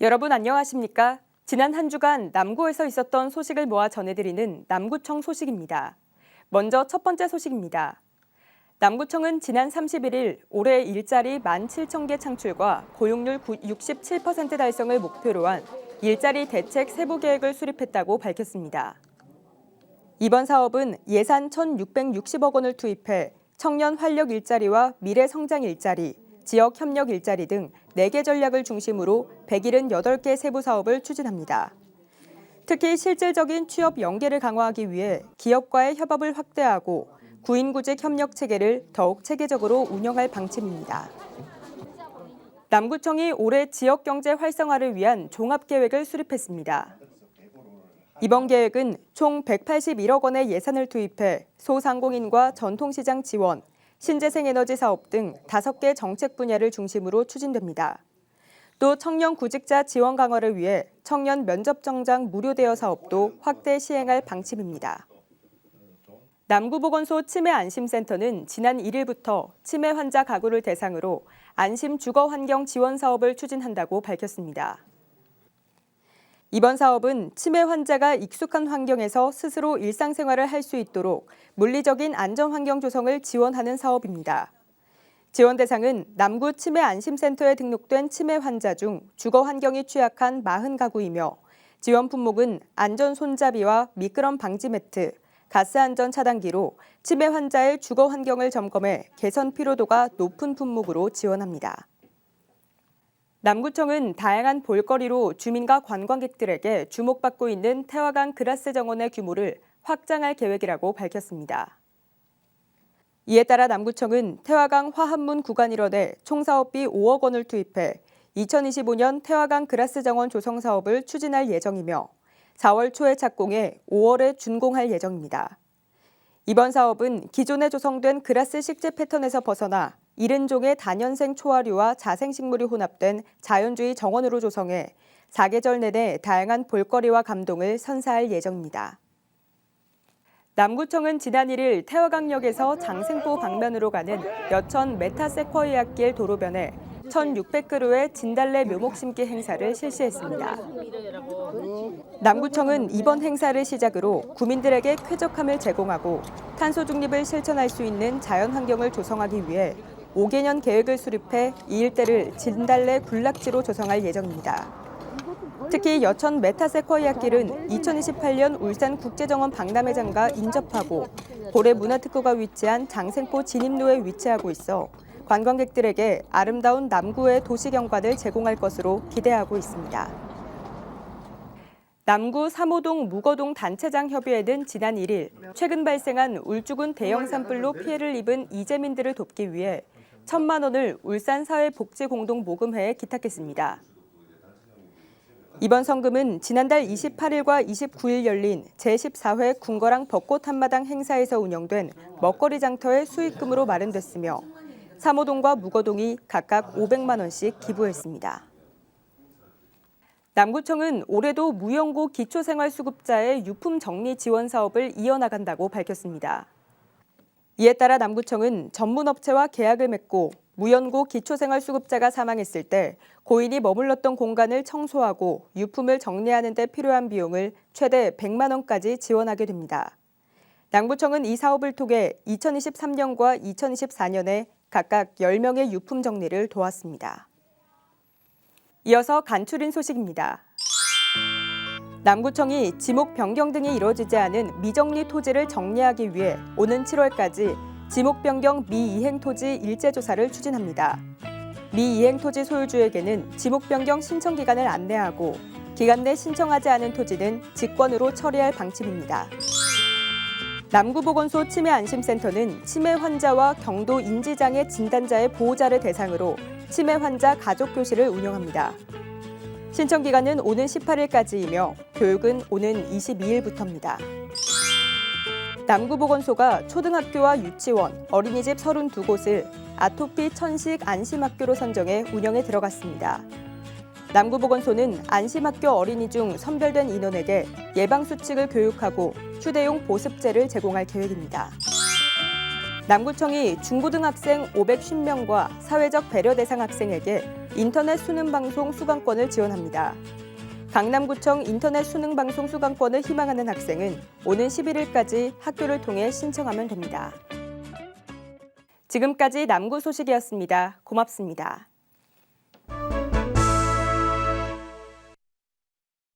여러분 안녕하십니까? 지난 한 주간 남구에서 있었던 소식을 모아 전해드리는 남구청 소식입니다. 먼저 첫 번째 소식입니다. 남구청은 지난 31일 올해 일자리 17,000개 창출과 고용률 67% 달성을 목표로 한 일자리 대책 세부 계획을 수립했다고 밝혔습니다. 이번 사업은 예산 1,660억 원을 투입해 청년 활력 일자리와 미래 성장 일자리, 지역 협력 일자리 등 4개 전략을 중심으로 178개 세부 사업을 추진합니다. 특히 실질적인 취업 연계를 강화하기 위해 기업과의 협업을 확대하고 구인구직 협력 체계를 더욱 체계적으로 운영할 방침입니다. 남구청이 올해 지역 경제 활성화를 위한 종합계획을 수립했습니다. 이번 계획은 총 181억 원의 예산을 투입해 소상공인과 전통시장 지원, 신재생 에너지 사업 등 5개 정책 분야를 중심으로 추진됩니다. 또 청년 구직자 지원 강화를 위해 청년 면접 정장 무료 대여 사업도 확대 시행할 방침입니다. 남구보건소 치매안심센터는 지난 1일부터 치매 환자 가구를 대상으로 안심 주거 환경 지원 사업을 추진한다고 밝혔습니다. 이번 사업은 치매 환자가 익숙한 환경에서 스스로 일상생활을 할 수 있도록 물리적인 안전 환경 조성을 지원하는 사업입니다. 지원 대상은 남구 치매안심센터에 등록된 치매 환자 중 주거 환경이 취약한 40가구이며 지원 품목은 안전 손잡이와 미끄럼 방지 매트, 가스 안전 차단기로 치매 환자의 주거 환경을 점검해 개선 피로도가 높은 품목으로 지원합니다. 남구청은 다양한 볼거리로 주민과 관광객들에게 주목받고 있는 태화강 그라스 정원의 규모를 확장할 계획이라고 밝혔습니다. 이에 따라 남구청은 태화강 화합문 구간 일원에 총 사업비 5억 원을 투입해 2025년 태화강 그라스 정원 조성 사업을 추진할 예정이며 4월 초에 착공해 5월에 준공할 예정입니다. 이번 사업은 기존에 조성된 그라스 식재 패턴에서 벗어나 70종의 다년생 초화류와 자생식물이 혼합된 자연주의 정원으로 조성해 사계절 내내 다양한 볼거리와 감동을 선사할 예정입니다. 남구청은 지난 1일 태화강역에서 장생포 방면으로 가는 여천 메타세쿼이아길 도로변에 1,600그루의 진달래 묘목 심기 행사를 실시했습니다. 남구청은 이번 행사를 시작으로 구민들에게 쾌적함을 제공하고 탄소 중립을 실천할 수 있는 자연 환경을 조성하기 위해 5개년 계획을 수립해 이 일대를 진달래 군락지로 조성할 예정입니다. 특히 여천 메타세쿼이아길은 2028년 울산국제정원 박람회장과 인접하고 고래문화특구가 위치한 장생포 진입로에 위치하고 있어 관광객들에게 아름다운 남구의 도시경관을 제공할 것으로 기대하고 있습니다. 남구 3호동 무거동 단체장 협의회는 지난 1일 최근 발생한 울주군 대형 산불로 피해를 입은 이재민들을 돕기 위해 1,000만 원을 울산사회복지공동모금회에 기탁했습니다. 이번 성금은 지난달 28일과 29일 열린 제14회 궁궐항 벚꽃 한마당 행사에서 운영된 먹거리 장터의 수익금으로 마련됐으며 3호동과 무거동이 각각 500만 원씩 기부했습니다. 남구청은 올해도 무연고 기초생활수급자의 유품 정리 지원 사업을 이어나간다고 밝혔습니다. 이에 따라 남구청은 전문업체와 계약을 맺고 무연고 기초생활수급자가 사망했을 때 고인이 머물렀던 공간을 청소하고 유품을 정리하는 데 필요한 비용을 최대 100만 원까지 지원하게 됩니다. 남구청은 이 사업을 통해 2023년과 2024년에 각각 10명의 유품 정리를 도왔습니다. 이어서 간추린 소식입니다. 남구청이 지목 변경 등이 이뤄지지 않은 미정리 토지를 정리하기 위해 오는 7월까지 지목 변경 미이행 토지 일제 조사를 추진합니다. 미이행 토지 소유주에게는 지목 변경 신청 기간을 안내하고 기간 내 신청하지 않은 토지는 직권으로 처리할 방침입니다. 남구보건소 치매안심센터는 치매 환자와 경도 인지장애 진단자의 보호자를 대상으로 치매 환자 가족교실을 운영합니다. 신청 기간은 오는 18일까지이며 교육은 오는 22일부터입니다. 남구보건소가 초등학교와 유치원, 어린이집 32곳을 아토피 천식 안심학교로 선정해 운영에 들어갔습니다. 남구보건소는 안심학교 어린이 중 선별된 인원에게 예방수칙을 교육하고 휴대용 보습제를 제공할 계획입니다. 남구청이 중고등학생 550명과 사회적 배려 대상 학생에게 인터넷 수능 방송 수강권을 지원합니다. 강남구청 인터넷 수능 방송 수강권을 희망하는 학생은 오는 11일까지 학교를 통해 신청하면 됩니다. 지금까지 남구 소식이었습니다. 고맙습니다.